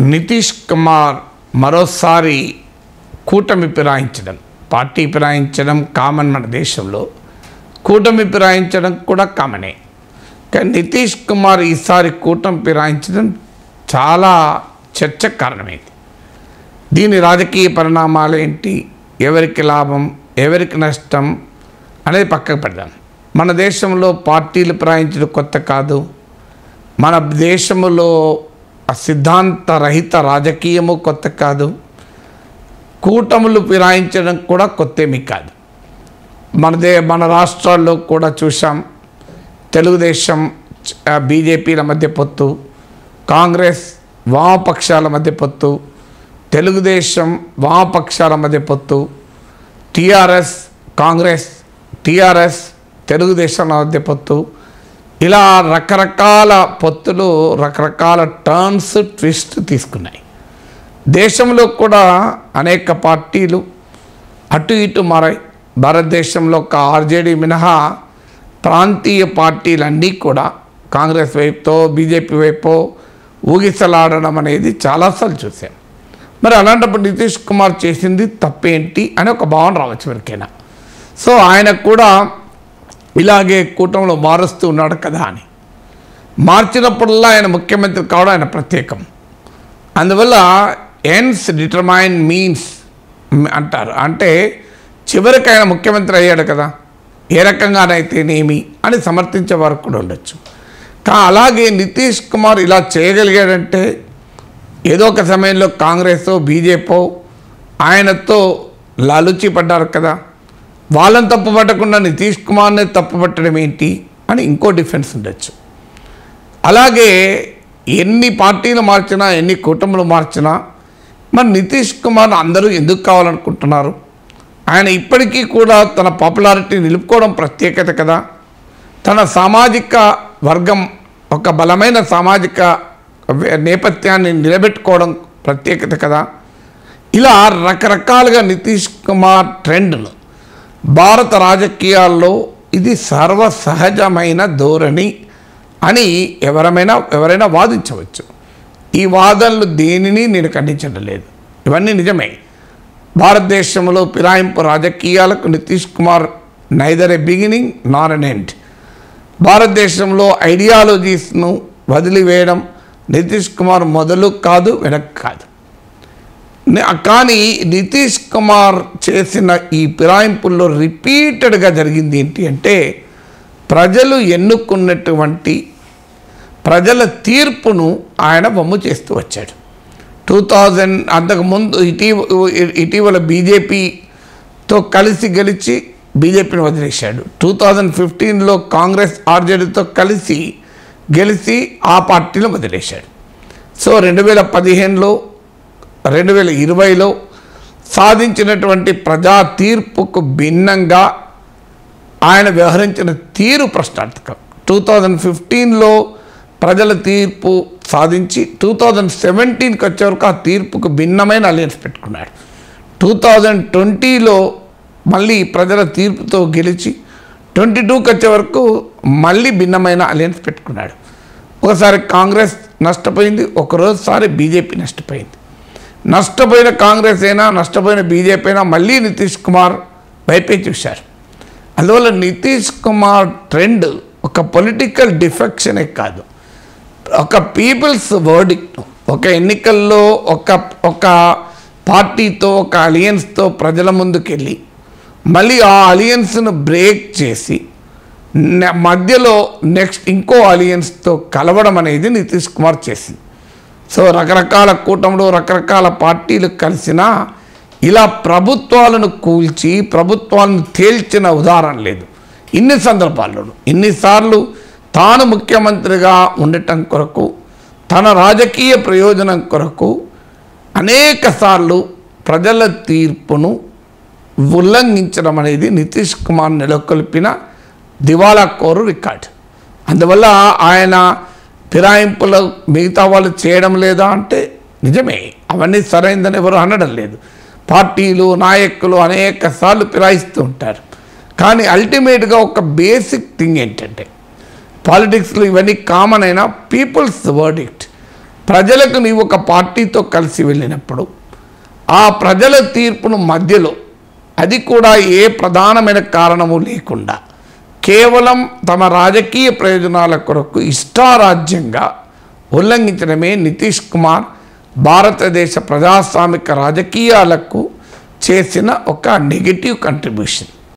నితీష్ కుమార్ మరోసారి కూటమి ఫిరాయించడం, party ఫిరాయించడం common మన దేశంలో, కూటమి ఫిరాయించడం కూడా కామనే. కానీ నితీష్ కుమార్ ఈసారి కూటమి ఫిరాయించడం చాలా చర్చకు కారణమైంది. దీని రాజకీయ పరిణామాలు ఏంటి, ఎవరికి లాభం ఎవరికి నష్టం అనేది పక్కకు పెడదాం. మన దేశంలో పార్టీలు ఫిరాయించడం కొత్త కాదు. మన దేశంలో సిద్ధాంత రహిత రాజకీయము కొత్త కాదు. కూటములు ఫిరాయించడం కూడా కొత్తేమీ కాదు. మన రాష్ట్రాల్లో కూడా చూసాం. తెలుగుదేశం బీజేపీల మధ్య పొత్తు, కాంగ్రెస్ వామపక్షాల మధ్య పొత్తు, తెలుగుదేశం వామపక్షాల మధ్య పొత్తు, టీఆర్ఎస్ కాంగ్రెస్, టీఆర్ఎస్ తెలుగుదేశం మధ్య పొత్తు, ఇలా రకరకాల పొత్తులు రకరకాల టర్న్స్ ట్విస్ట్ తీసుకున్నాయి. దేశంలో కూడా అనేక పార్టీలు అటు ఇటు మారాయి. భారతదేశంలో ఒక ఆర్జేడీ మినహా ప్రాంతీయ పార్టీలన్నీ కూడా కాంగ్రెస్ వైపుతో బీజేపీ వైపు ఊగిసలాడడం అనేది చాలాసార్లు చూసాం. మరి అలాంటప్పుడు నితీష్ కుమార్ చేసింది తప్పేంటి అని ఒక భావన రావచ్చు ఎవరికైనా. సో ఆయన కూడా ఇలాగే కూటమిలో మారుస్తూ ఉన్నాడు కదా అని. మార్చినప్పుడల్లా ఆయన ముఖ్యమంత్రి కావడం ఆయన ప్రత్యేకం. అందువల్ల ఎండ్స్ డిటర్మైన్ మీన్స్ అంటారు. అంటే చివరికి ఆయన ముఖ్యమంత్రి అయ్యాడు కదా, ఏ రకంగానైతేనేమి అని సమర్థించే వారు కూడా ఉండొచ్చు. అలాగే నితీష్ కుమార్ ఇలా చేయగలిగాడంటే ఏదో ఒక సమయంలో కాంగ్రెస్ బీజేపీ ఆయనతో లాలుచి పడ్డారు కదా, వాళ్ళని తప్పుపట్టకుండా నితీష్ కుమార్ని తప్పుపట్టడం ఏంటి అని ఇంకో డిఫెన్స్ ఉండొచ్చు. అలాగే ఎన్ని పార్టీలు మార్చినా ఎన్ని కూటములు మార్చినా మరి నితీష్ కుమార్ అందరూ ఎందుకు కావాలనుకుంటున్నారు? ఆయన ఇప్పటికీ కూడా తన పాపులారిటీ నిలుపుకోవడం ప్రత్యేకత కదా, తన సామాజిక వర్గం ఒక బలమైన సామాజిక నేపథ్యాన్ని నిలబెట్టుకోవడం ప్రత్యేకత కదా. ఇలా రకరకాలుగా నితీష్ కుమార్ ట్రెండ్ను భారత రాజకీయాల్లో ఇది సర్వసహజమైన ధోరణి అని ఎవరైనా వాదించవచ్చు. ఈ వాదనలు దేనిని నేను ఖండించడం లేదు, ఇవన్నీ నిజమే. భారతదేశంలో ఫిరాయింపు రాజకీయాలకు Nitish Kumar neither A beginning Nar an end. భారతదేశంలో ఐడియాలజీస్ను వదిలివేయడం నితీష్ కుమార్ మొదలు కాదు, వెనక్కి కాదు. కానీ నితీష్ కుమార్ చేసిన ఈ ఫిరాయింపుల్లో రిపీటెడ్గా జరిగింది ఏంటి అంటే ప్రజలు ఎన్నుకున్నటువంటి ప్రజల తీర్పును ఆయన వమ్ము చేస్తూ వచ్చాడు. 2000 అంతకుముందు ఇటీవల బీజేపీతో కలిసి గెలిచి బీజేపీని వదిలేశాడు. 2015లో కాంగ్రెస్ ఆర్జేడీతో కలిసి గెలిచి ఆ పార్టీని వదిలేశాడు. సో 2015లో 2020లో సాధించినటువంటి ప్రజా తీర్పుకు భిన్నంగా ఆయన వ్యవహరించిన తీరు ప్రశ్నార్థకం. 2015లో ప్రజల తీర్పు సాధించి 2017కి వచ్చే వరకు ఆ తీర్పుకు భిన్నమైన అలయన్స్ పెట్టుకున్నాడు. 2020లో మళ్ళీ ప్రజల తీర్పుతో గెలిచి 22కి వచ్చే వరకు మళ్ళీ భిన్నమైన అలయన్స్ పెట్టుకున్నాడు. ఒకసారి కాంగ్రెస్ నష్టపోయింది, ఒకరోజుసారి బీజేపీ నష్టపోయింది. నష్టపోయిన కాంగ్రెస్ అయినా నష్టపోయిన బీజేపీ అయినా మళ్ళీ నితీష్ కుమార్ వైపే చూశారు. అందువల్ల నితీష్ కుమార్ ట్రెండ్ ఒక పొలిటికల్ డిఫెక్షనే కాదు, ఒక పీపుల్స్ వర్డిక్ట్. ఒక ఎన్నికల్లో ఒక పార్టీతో ఒక అలియన్స్తో ప్రజల ముందుకెళ్ళి మళ్ళీ ఆ అలియన్స్ను బ్రేక్ చేసి మధ్యలో నెక్స్ట్ ఇంకో అలియన్స్తో కలవడం అనేది నితీష్ కుమార్ చేసింది. సో రకరకాల కూటములు రకరకాల పార్టీలు కలిసినా ఇలా ప్రభుత్వాలను కూల్చి ప్రభుత్వాలను తేల్చిన ఉదాహరణ లేదు. ఇన్ని సందర్భాల్లోనూ ఇన్నిసార్లు తాను ముఖ్యమంత్రిగా ఉండటం కొరకు తన రాజకీయ ప్రయోజనం కొరకు అనేక సార్లు ప్రజల తీర్పును ఉల్లంఘించడం అనేది నితీష్ కుమార్ నెలకొల్పిన దివాలా కోరు రికార్డ్. అందువల్ల ఆయన ఫిరాయింపులు మిగతా వాళ్ళు చేయడం లేదా అంటే నిజమే, అవన్నీ సరైందని ఎవరు అనడం లేదు. పార్టీలు నాయకులు అనేక సార్లు ఫిరాయిస్తూ ఉంటారు. కానీ అల్టిమేట్గా ఒక బేసిక్ థింగ్ ఏంటంటే పాలిటిక్స్లో ఇవన్నీ కామన్ అయినా పీపుల్స్ వర్డిక్ట్, ప్రజలకు నీవు ఒక పార్టీతో కలిసి వెళ్ళినప్పుడు ఆ ప్రజల తీర్పును మధ్యలో, అది కూడా ఏ ప్రధానమైన కారణము లేకుండా కేవలం తమ రాజకీయ ప్రయోజనాల కొరకు ఇష్టారాజ్యంగా ఉల్లంఘించడమే నితీష్ కుమార్ భారతదేశ ప్రజాస్వామిక రాజకీయాలకు చేసిన ఒక నెగిటివ్ కంట్రిబ్యూషన్.